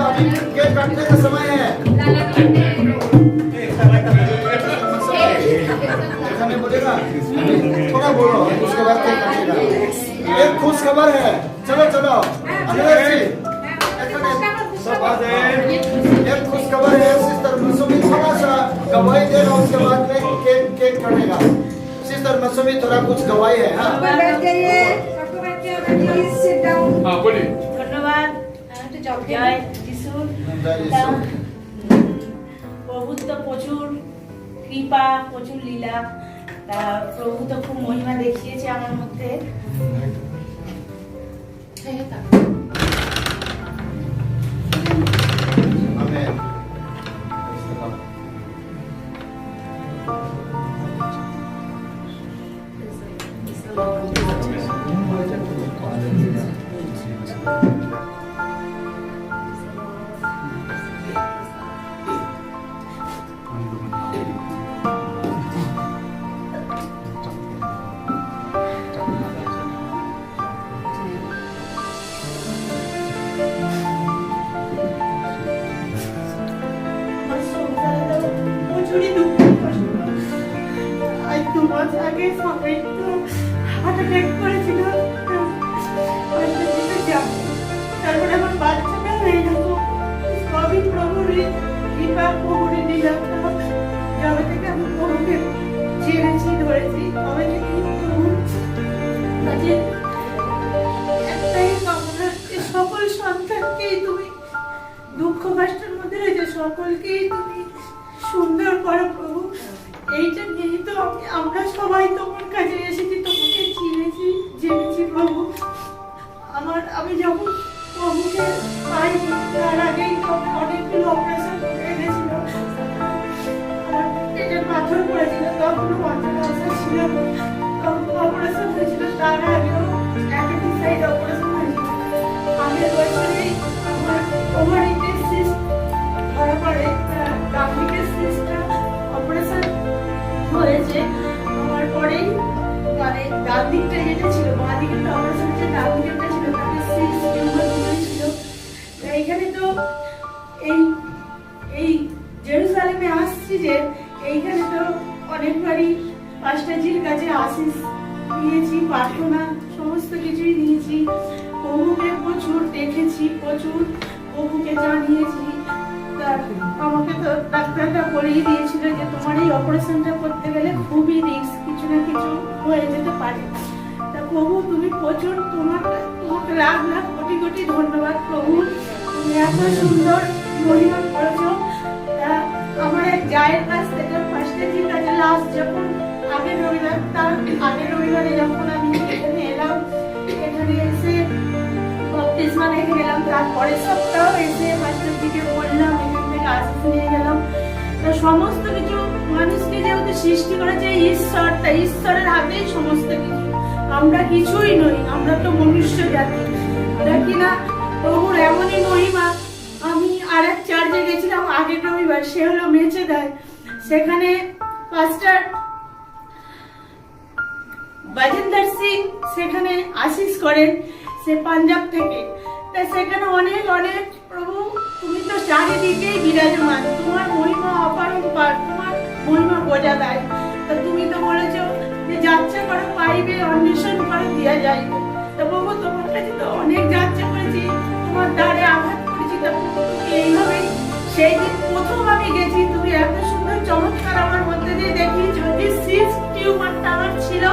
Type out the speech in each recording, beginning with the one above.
अभी केक काटने का समय है। बोलेगा थोड़ा बोलो, उसके बाद केक काटेगा। एक खुश खबर है, चलो चलो एक खुश खबर है। सिस्टर मसूमी थोड़ा सा गवाही देगा, उसके बाद में केक कटेगा। सिस्टर मसूमी थोड़ा कुछ गवाही है। हाँ बोलिए। ধন্যবাদ। জয় যিশু। প্রভু তো প্রচুর কৃপা, প্রচুর লীলা। প্রভু তো খুব মহিমা দেখিয়েছে আমার মধ্যে। তারপরে আমার বাচ্চাটা হয়ে গেল। সবই প্রভুর কৃপা, প্রভুর লীলা। যবে থেকে আমি প্রভুকে ছেড়েছি, ধরেছি, তবে থেকে প্রভুর কাছে একটাই কামনা, সকল সন্তানকেই তুমি দুঃখ কষ্টের মধ্যে রয়েছে, সকলকেই তুমি সুন্দর করো প্রভু। এইটা নিয়ে তো আমরা সবাই তোমার কাছে এসেছি, তোমাকে চিনেছি, জেনেছি প্রভু। আমি যখন প্রভুকে পাই তার আগেই তখন অনেকগুলো অপারেশন হয়ে গেছিল। আমার পেটের পাথর পড়েছিল, তখনও মাথাটা আসা ছিল, তখন অপারেশন হয়েছিল। তার আগেও একটা সাইড অপারেশন হয়েছিল। আগের বছরেই আমার ওভারিতে সিস্ট ধরা পড়ে, ডান দিকের সিস্টটা অপারেশন হয়েছে। আমার পরেই মানে ডান দিকটা যেটা ছিল, বাঁ দিকটা অপারেশন হয়েছে, ডান দিকটা ছিল তাকে সিস্ট টিউমার ছিল। এইখানে তো এই জেরুজালেমে আসছি যে এইখানে তো অনেকবারই পাস্টারজির কাছে আশিস নিয়েছি, প্রার্থনা সমস্ত কিছুই নিয়েছি। প্রভুকে প্রচুর দেখেছি, প্রচুর প্রভুকে জানিয়েছি। আমাকে তো ডাক্তারটা বলেই দিয়েছিল যে তোমার এই অপারেশনটা করতে গেলে খুবই রিস্ক, কিছু না কিছু হয়ে যেতে পারে। তা প্রভু তুমি প্রচুর, তোমাকে লাখ লাখ কোটি কোটি ধন্যবাদ প্রভু। তুমি এত সুন্দর মহিমা করেছো। আমার এক জায়ের কাছ থেকে ফার্স্টের কাছে লাস্ট যখন আগের রবিবার, তার আগের রবিবারে যখন আমি এখানে এলাম, এখানে এসে বাপ্তিস্মা রেখে গেলাম, তারপরের সপ্তাহ এসে ফার্স্টের বললাম, এখান থেকে আশীষ নিয়ে গেলাম। তা সমস্ত কিছু মানুষকে যেহেতু সৃষ্টি করেছে ঈশ্বর, তা ঈশ্বরের হাতেই সমস্ত কিছু। আমরা কিছুই নই, আমরা তো মনুষ্য জাতি। দেখি না প্রভুর এমনই মহিমা। আমি আর এক চার্চে গেছিলাম আগের রবিবার, সে হলো মেচেদায়। সেখানে পাস্টার বাজেন্দর সিং সেখানে আশীষ করেন, সে পাঞ্জাব থেকে। তা সেখানে অনেক অনেক প্রভু তুমি তো চারিদিকেই বিরাজমান, তোমার মহিমা অপারম্পার, তোমার মহিমা বোঝা দেয়। তা তুমি তো বলেছো যে যাত্রা করো পাইবে, অন্বেষণ করো দিয়া যাইবে। তা প্রভু তোমার কাছে তো অনেক যাত্রা করেছি, তোমার দ্বারে আঘাত করেছি। তা এইভাবেই সেই দিন প্রথম আমি গেছি, তুমি এত সুন্দর চমৎকার আমার মধ্যে দিয়ে দেখিয়েছো যে সিস্ট টিউমারটা আমার ছিল,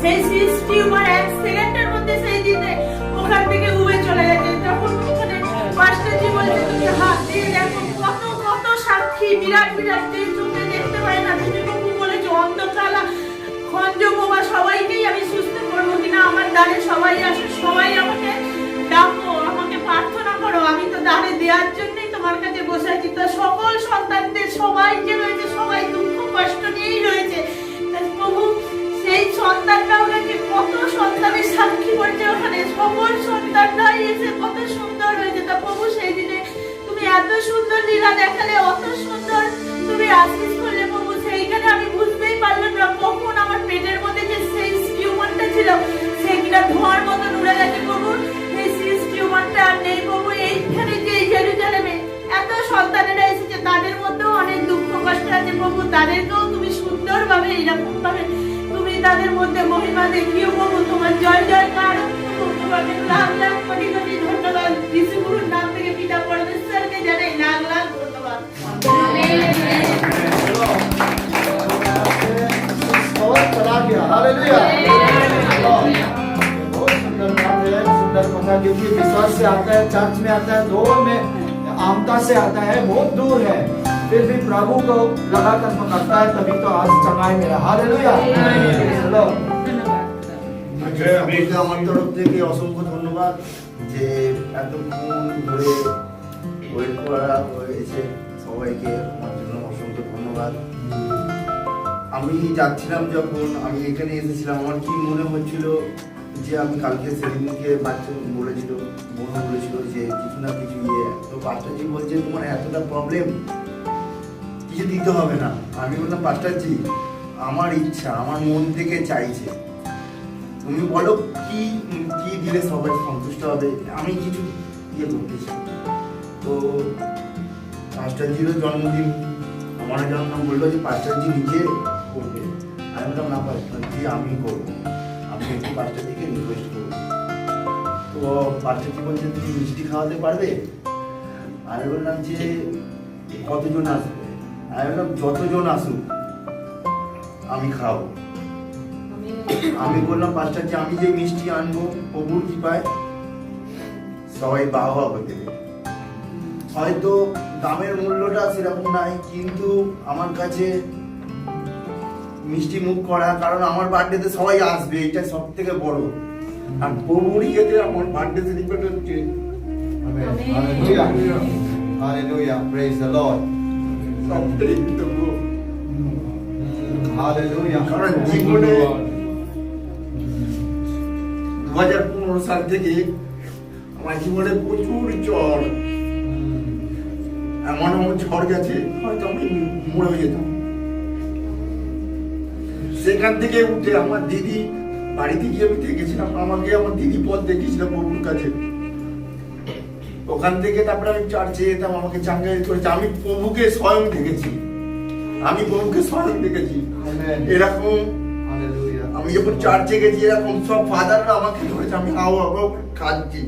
সেই সিস্ট টিউমার 1 সেকেন্ডের মধ্যে সেই দিনে ওখান থেকে উবে চলে গেছে। তখন ওখানে পাস্টারজি বলছে তুমি হাত দিয়ে দেখো, কত কত সাক্ষী, বিরাট বিরাট যে চোখে দেখতে পাই না। তুমি প্রভু বলেছো অন্ধকালা খঞ্জ বোমা সবাইকেই আমি সুস্থ করবো কিনা, আমার দ্বারে সবাই আসো, সবাই আমাকে ডাকো, আমাকে প্রার্থনা করো। আমি তো দ্বারে দেওয়ার জন্যই তোমার কাছে বসে আছি। তো সকল সন্তানদের সবাই যে রয়েছে, সবাই দুঃখ কষ্ট নিয়েই রয়েছে। প্রভু সেই সন্তানরাও রয়েছে, কত সন্তানের সাক্ষী করছে ওখানে, সকল সন্তানরাই এত সুন্দর লীলা দেখালে, অত সুন্দর তুমি আশিস করলে প্রভু, সেইখানে আমি বুঝতেই পারলাম না কখন আমার পেটের মধ্যে যে সেই টিউমারটা ছিল সেটা ধোঁয়ার মতন উড়ে গেছে প্রভু। এই সিস টিউমারটা আর নেই প্রভু। এইখানে যে জেরুজালেমে এত সন্তানেরা এসেছে, তাদের মধ্যেও অনেক দুঃখ কষ্ট আছে প্রভু, তাদেরকেও তুমি সুন্দরভাবে এইরকম ভাবে তুমি তাদের মধ্যে মহিমা দেখিও প্রভু। তোমার জয় জয়কার প্রভু, তোমাকে লাখ লাখ কোটি কোটি ধন্যবাদ। যিশু গুরুর নাম থেকে পিতা পরমেশ্বরকে জানাই লাখ লাখ ধন্যবাদ। और चला गया, हालेलुया। बहुत सुंदर बात है, सुंदर कथा, क्योंकि विश्वास से आता है, चर्च में आता है, दौड़ में आमता से आता है, बहुत दूर है, फिर भी प्रभु को लगातार पकड़ता है, तभी तो आज चंगाई मेरा, हालेलुया। चलो আপনাকে আমার তরফ থেকে অসংখ্য ধন্যবাদ যে এতক্ষণ ধরে ওয়েট করা হয়েছে। সবাইকে আমার জন্য অসংখ্য ধন্যবাদ। আমি যাচ্ছিলাম, যখন আমি এখানে এসেছিলাম, আমার কি মনে হচ্ছিল যে আমি কালকে সেদিনকে বাচ্চা বলেছিল, বোন বলেছিল যে কিছু না কিছু তো পাস্টারজি বলছে তোমার এতটা প্রবলেম, কিছু দিতে হবে না। আমি বললাম পাস্টারজি আমার ইচ্ছা, আমার মন থেকে চাইছে, তুমি বলো কি কি দিলে সবাই সন্তুষ্ট হবে, আমি কিছু করতে চাই। তো পাস্টারজিরও জন্মদিন, আমার জন্য বললো যে পাস্টারজি নিজে করবে। আমি বললাম না পাস্টারজি আমি করবো, আমি একটু পাস্টারজিকে রিকোয়েস্ট করবো। তো পাস্টারজি বলছে তুমি মিষ্টি খাওয়াতে পারবে? আমি বললাম যে কতজন আসবে? আমি বললাম যতজন আসুক আমি খাওয়াবো। আমি বললাম পাস্টারজি আমি যে মিষ্টি আনবো প্রভুর কৃপায় সবাই বাহবা করে দেবে। হয়তো দামের মূল্যটা সেরকম নাই, কিন্তু আমার কাছে মিষ্টি মুখ করা, কারণ আমার বার্থডেতে সবাই আসবে, এটা সব থেকে বড়। আর প্রভুর ইয়েতে আমার বার্থডে সেলিব্রেট হচ্ছে। Hallelujah, hallelujah, praise the Lord, সবটাই দেবো। हालेलुया। কারণ জীবনে 2015 সাল থেকে আমার জীবনে প্রচুর ঝড়, এমন এমন ঝড় গেছে হয়তো আমি মরে যেতাম। সেখান থেকে উঠে আমার দিদি বাড়িতে গিয়ে আমি দেখেছিলাম, আমাকে আমার দিদি পথ দেখিয়েছিল প্রভুর কাছে। ওখান থেকে তারপরে আমি চার্চে যেতাম, আমাকে চাঙ্গাই করেছে। আমি প্রভুকে স্বয়ং দেখেছি, আমি প্রভুকে স্বয়ং দেখেছি। এরকম हालेलुया। আমি যখন চার্চে গেছি এরকম সব ফাদাররা আমাকে ধরেছে, আমি হাও হাও কাঁদছি।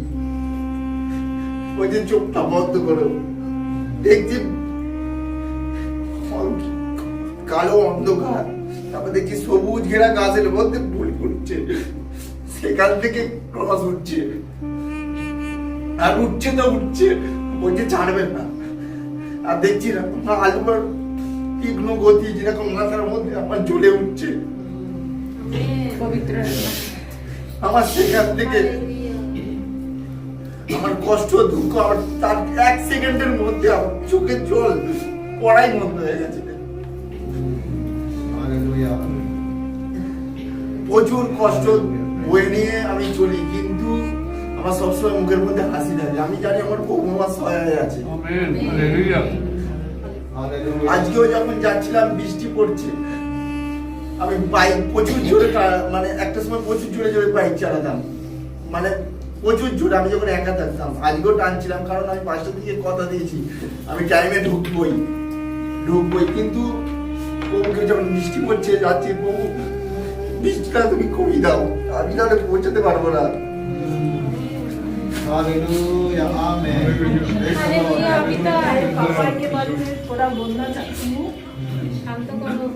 ওই যে চোখটা বন্ধ করো, দেখছি কালো অন্ধকার, তারপর দেখছি সবুজ ঘেরা গাছের মধ্যে ফুল ফুটছে, সেখান থেকে ক্রস উঠছে, আর উঠছে তো উঠছে, বলছে ছাড়বেন না। আর দেখছি না আলুর তীক্ষ্ণ গতি যেরকম মাথার মধ্যে আমার জ্বলে উঠছে। পবিত্র আমার সেখান থেকে আমার কষ্ট দুঃখ আমার তার 1 সেকেন্ডের মধ্যে আমার চোখের জল পড়াই বন্ধ হয়ে গেছে। हालेलुया। প্রচুর কষ্ট বয়ে নিয়ে আমি চলি, কিন্তু আমার সবসময় মুখের মধ্যে হাসি থাকে। আমি জানি আমার প্রভু আমার সহায় আছে। हालेलुया। আজকেও যখন যাচ্ছিলাম বৃষ্টি পড়ছে, আমি বাইক প্রচুর জোরে মানে একটা সময় প্রচুর জোরে জোরে বাইক চালাতাম, মানে প্রচুর জোরে। আমি যখন একা থাকতাম, আজকেও টানছিলাম, কারণ আমি 5টা দিকে কথা দিয়েছি আমি টাইমে ঢুকবই, কিন্তু প্রভুকে যখন বৃষ্টি পড়ছে যাচ্ছি, প্রভু বৃষ্টিটা তুমি কমিয়ে দাও, আমি তাহলে পৌঁছাতে পারবো না। हालेलुया, आमेन। हालेलुया। पिता पापा के बारे में थोड़ा बोलना चाहती हूँ। हम तो करो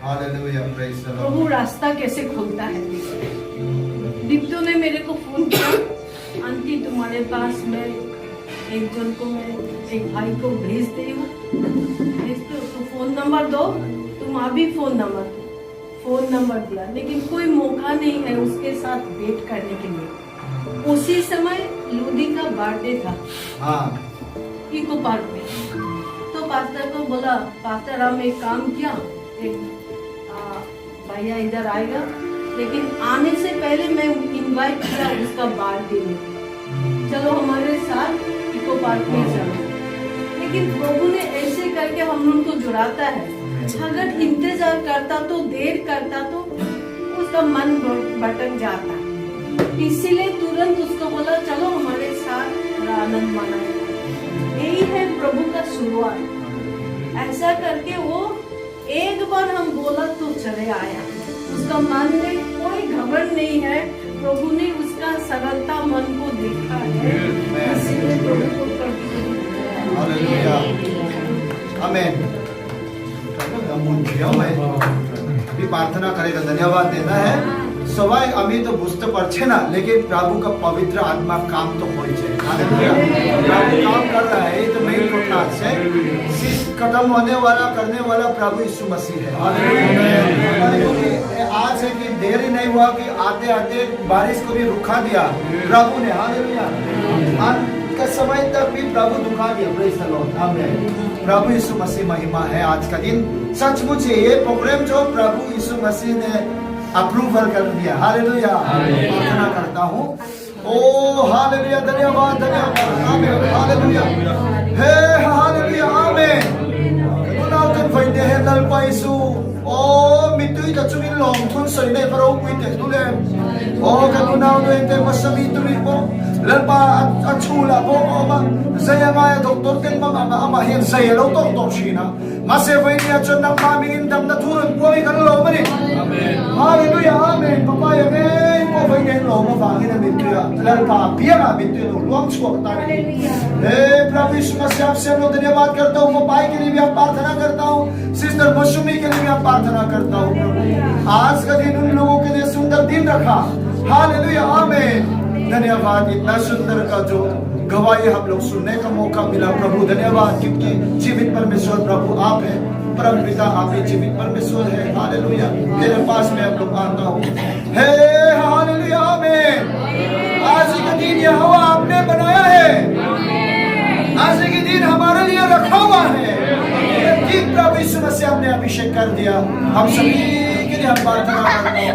hallelujah, praise the Prabhu Lord. रास्ता कैसे खोलता है। दीप्तो ने मेरे को फोन किया, आंटी तुम्हारे पास मैं एक जन को मैं एक भाई को भेजती हूँ, भेज दो तो फोन नंबर दो, तुम अभी फोन नंबर दिया, लेकिन कोई मौका नहीं है उसके साथ भेंट करने के लिए। उसी समय लूदी का बर्थडे था हाँ, इको पार्क में। तो पास्टर को बोला, पास्टर हम एक काम किया, एक भैया इधर आएगा, लेकिन आने से पहले मैं इनवाइट किया उसका बर्थडे में, चलो हमारे साथ इको पार्क में चलो। लेकिन प्रभु ने ऐसे करके हम लोग को जुड़ाता है। अगर इंतजार करता तो देर करता तो उसका मन भटक जाता। इसीलिए तुरंत उसको बोला चलो हमारे साथ थोड़ा आनंद मनाएगा। यही है प्रभु का शुरुआत। ऐसा करके वो एक बार हम बोला तो चले आया। उसका मन में कोई घमंड नहीं है। प्रभु ने उसका सरलता मन को देखा है, इसीलिए प्रभु को हालेलुया आमेन। भी प्रार्थना करेगा, धन्यवाद देना है। सवाई अभी तो बुझते पड़े ना, लेकिन प्रभु का पवित्र आत्मा काम तो हो हालेलुया। प्रभु काम कर रहा है, ये तो मेन कोठास है। खत्म होने वाला करने वाला प्रभु यीशु मसीह है। हालेलुया। आज है कि देर ही नहीं हुआ कि आते आते बारिश को भी रुका दिया प्रभु ने। हालेलुया। का समय तक भी प्रभु दुखा दिया। प्रेज़ द लॉर्ड आमीन। प्रभु यीशु मसीह महिमा है आज का दिन। सचमुच ये प्रोग्राम जो प्रभु यीशु मसीह ने अप्रूवल कर दिया। हालेलुया। प्रार्थना करता हूँ। ओ हालेलुया, धन्यवाद धन्यवाद आमीन। हालेलुया हे हालेलुया आमीन। Kunaw kan fai de hen dal pa Isu. O mitui ta chungin long thun soi ne paro pui te dule. O kunaw no ente masami tuli po. Lalpa achula po ma. Saya ma doktor ken ma ama hen saya lo tok tok shina. Ma se fai ni achon nang mamingin dam na thurun po mi kan lo mani. Amen. Hallelujah amen. Papa ya ne po fai ne lo ma fangin na mitui. Lalpa pia ma mitui no luang chua ta ni. हे प्रभु यीशु मसीह आपसे हम लोग धन्यवाद करता हूँ। पापाई के लिए भी आप प्रार्थना करता हूँ। सिस्टर मशूमी के लिए भी आप प्रार्थना करता हूँ। प्रभु आज का दिन उन लोगों के लिए सुंदर दिन रखा। हालेलुया आमीन। धन्यवाद इतना सुंदर का जो गवाही हम लोग सुनने का मौका मिला प्रभु धन्यवाद, क्योंकि जीवित परमेश्वर प्रभु आप है, परम पिता आप ही जीवित परमेश्वर है। हालेलुया। तेरे पास में हम लोग आता हूँ। हे हालेलुया आमीन। आज का दिन यहोवा आपने बनाया है। आज के दिन हमारे लिए रखा हुआ है। ठीक प्रभु यीशु मसीह हमने अभिषेक कर दिया। हम सभी के लिए हम प्रार्थना करते हैं।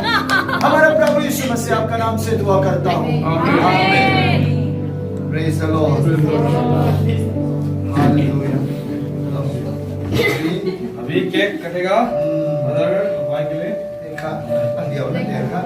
हमारे प्रभु यीशु मसीह आपका नाम से दुआ करता हूँ। आमीन। Praise the Lord. हालेलुया। अभी केक कटेगा मदर भाई के लिए। देखा दिया उन्हें देखा।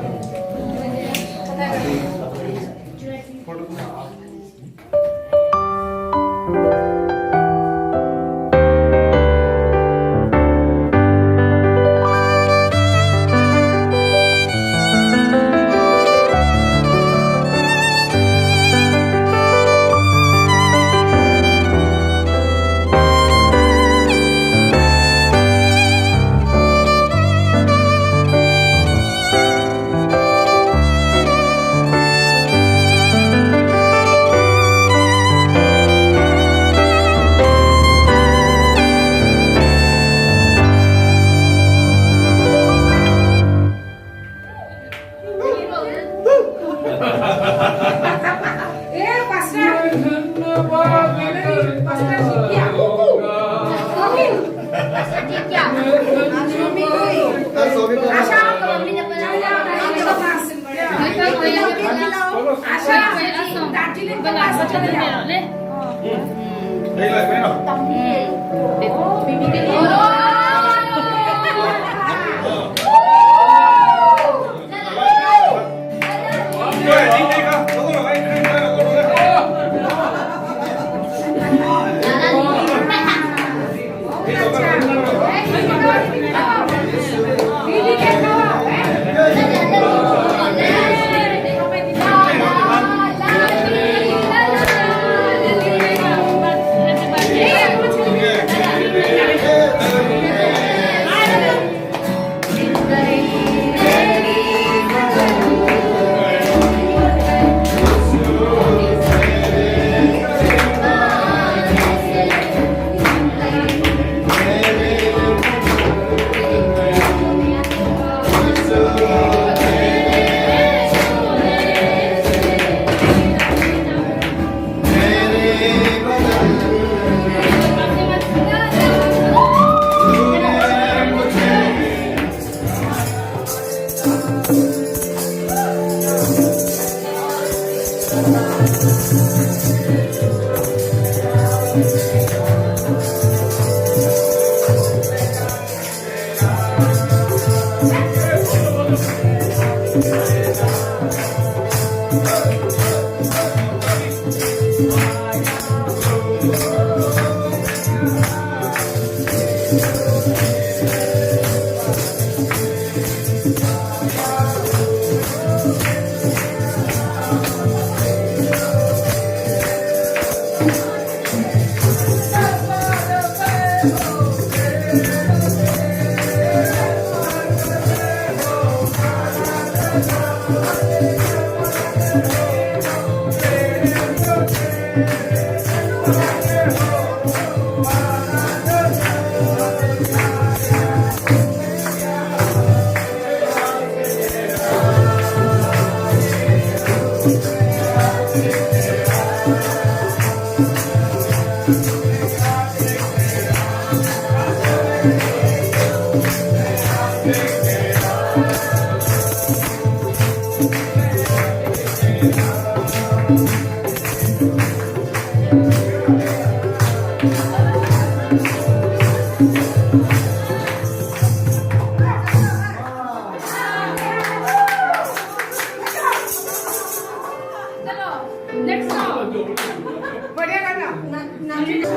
चलो नेक्स्ट सॉन्ग बढ़िया गाना यीशु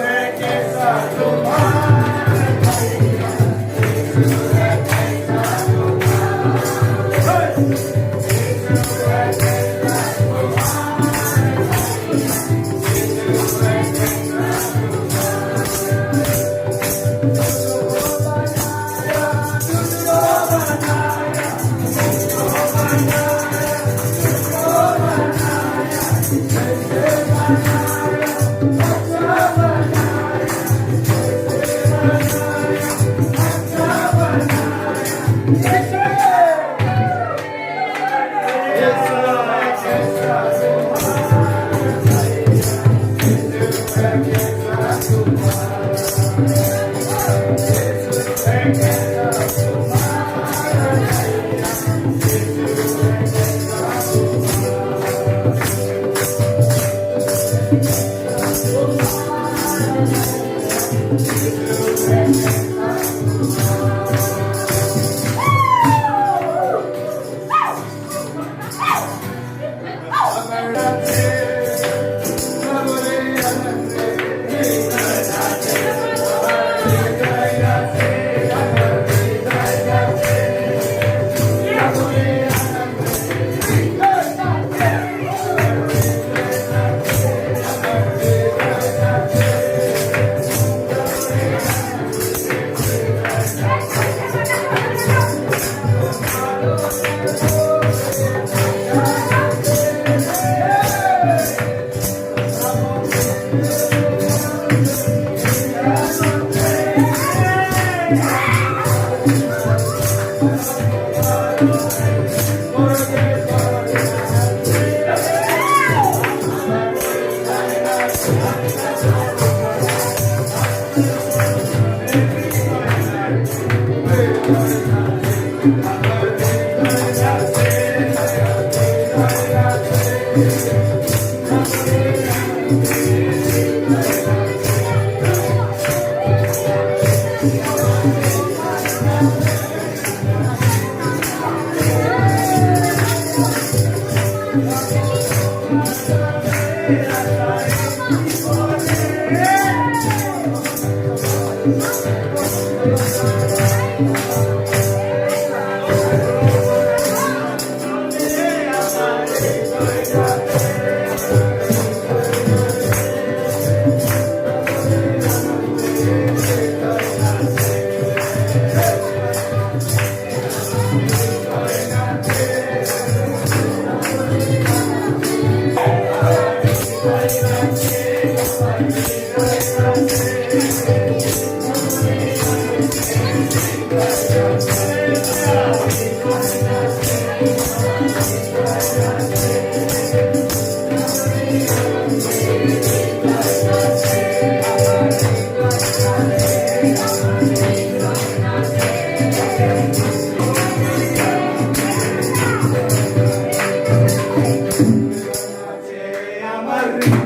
है कैसा Amen.